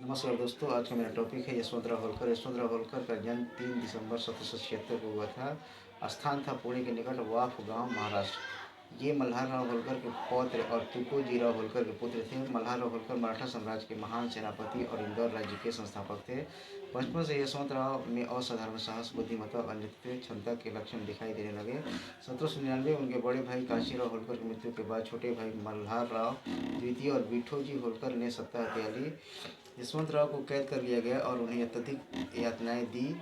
नमस्कार दोस्तों, आज का मेरा टॉपिक है यशवंतराव होलकर। यशवंतराव होलकर का जन्म 3 दिसंबर 1776 को हुआ था। स्थान था पुणे के निकट वाफ गांव, महाराष्ट्र। ये मल्हारराव होलकर के पौत्र और तुकोजीराव होलकर के पुत्र थे। मल्हारराव होलकर मराठा साम्राज्य के महान सेनापति और इंदौर राज्य के संस्थापक थे। बचपन से यशवंतराव में असाधारण साहस, बुद्धिमत्ता और नेतृत्व क्षमता के लक्षण दिखाई देने लगे। 1799 उनके बड़े भाई काशीराव होलकर की मृत्यु के बाद छोटे भाई मल्हारराव द्वितीय और विठोजी होलकर ने सत्ता हथिया ली। यशवंतराव को कैद कर लिया गया और उन्हें अत्यधिक यातनाएं दी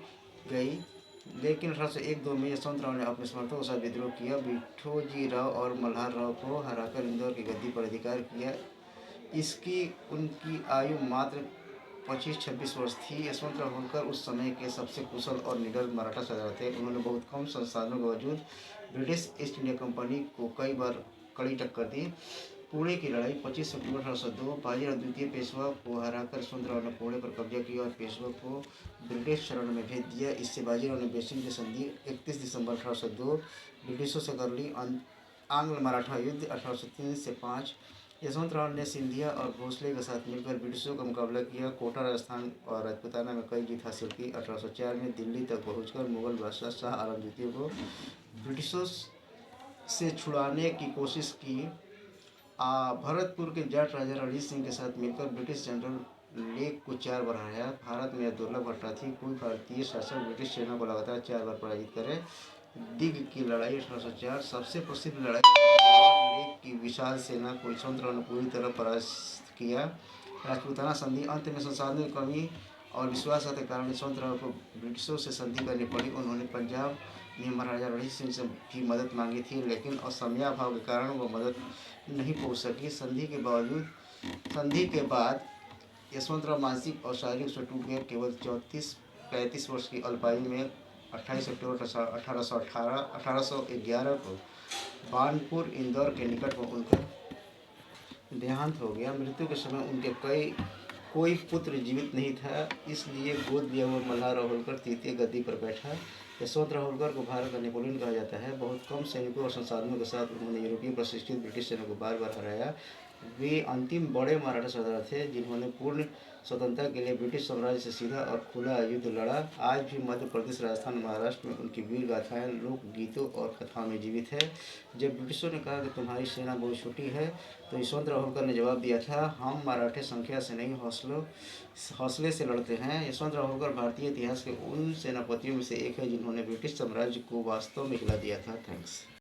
गई, लेकिन 1801-2 में यशवंतराव ने अपने समर्थकों के साथ विद्रोह किया। विठोजीराव और मल्हारराव को हराकर इंदौर की गद्दी पर अधिकार किया। इसकी उनकी आयु मात्र 25-26 वर्ष थी। यशवंतराव होलकर उस समय के सबसे कुशल और निडर मराठा सरदार थे। उन्होंने बहुत कम संसाधनों के बावजूद ब्रिटिश ईस्ट इंडिया कंपनी को कई बार कड़ी टक्कर दी। पुणे की लड़ाई 25 अक्टूबर 1802, बाजीराव द्वितीय पेशवा को हराकर यशवंतराव ने पुणे पर कब्जा किया और पेशवा को ब्रिटिश शरण में भेज दिया। इससे बाजीराव ने बेसिंग की संधि 31 दिसंबर 1802 ब्रिटिशों से कर ली। आंग्ल मराठा युद्ध 1803 से 5, यशवंतराव ने सिंधिया और भोसले के साथ मिलकर ब्रिटिशों का मुकाबला किया। कोटा, राजस्थान और राजपूताना में कई जीत हासिल की। 1804 में दिल्ली तक पहुंचकर मुगल बादशाह शाह आलम द्वितीय को ब्रिटिशों से छुड़ाने की कोशिश की। भरतपुर के जाट राजा रणजीत सिंह के साथ मिलकर ब्रिटिश जनरल लेक को 4 बार हराया। भारत में यह दुर्लभ घटना थी। कोई भारतीय शासक ब्रिटिश सेना को लगातार 4 बार पराजित करे। दिग की लड़ाई 1804 सबसे प्रसिद्ध लड़ाई। लेक की विशाल सेना को यशवंतराव ने पूरी तरह परास्त किया। राजपूताना संधि, अंत में संसाधनों की कमी और विश्वासघात के कारण यशवंतराव को ब्रिटिशों से संधि करनी पड़ी। उन्होंने पंजाब में महाराजा रणजीत सिंह से भी मदद मांगी थी, लेकिन असमयाभाव के कारण वो मदद नहीं पहुंच सकी। संधि के बाद यशवंतराव मानसिक और शारीरिक रूप से टूट गए। केवल 34-35 वर्ष की अल्पायु में 28 अक्टूबर 1811 को बानपुर, इंदौर के निकट में उनका देहांत हो गया। मृत्यु के समय उनके कोई पुत्र जीवित नहीं था, इसलिए गोद लिया हुआ मल्हारराव होलकर तृतीय गद्दी पर बैठा। यशवंतराव होलकर को भारत का नेपोलियन कहा जाता है। बहुत कम सैनिकों और संसाधनों के साथ उन्होंने यूरोपीय प्रशिक्षित ब्रिटिश सेना को बार बार हराया। वे अंतिम बड़े मराठा सरदार थे जिन्होंने पूर्ण स्वतंत्रता के लिए ब्रिटिश साम्राज्य से सीधा और खुला युद्ध लड़ा। आज भी मध्य प्रदेश, राजस्थान, महाराष्ट्र में उनकी वीर गाथाएं लोकगीतों और कथाओं में जीवित है। जब ब्रिटिशों ने कहा कि तुम्हारी सेना बहुत छोटी है, तो यशवंतराव होलकर ने जवाब दिया था, हम मराठे संख्या से नहीं हौसले से लड़ते हैं। यशवंतराव होलकर भारतीय इतिहास के उन सेनापतियों में से एक है जिन्होंने ब्रिटिश साम्राज्य को वास्तव में हिला दिया था। थैंक्स।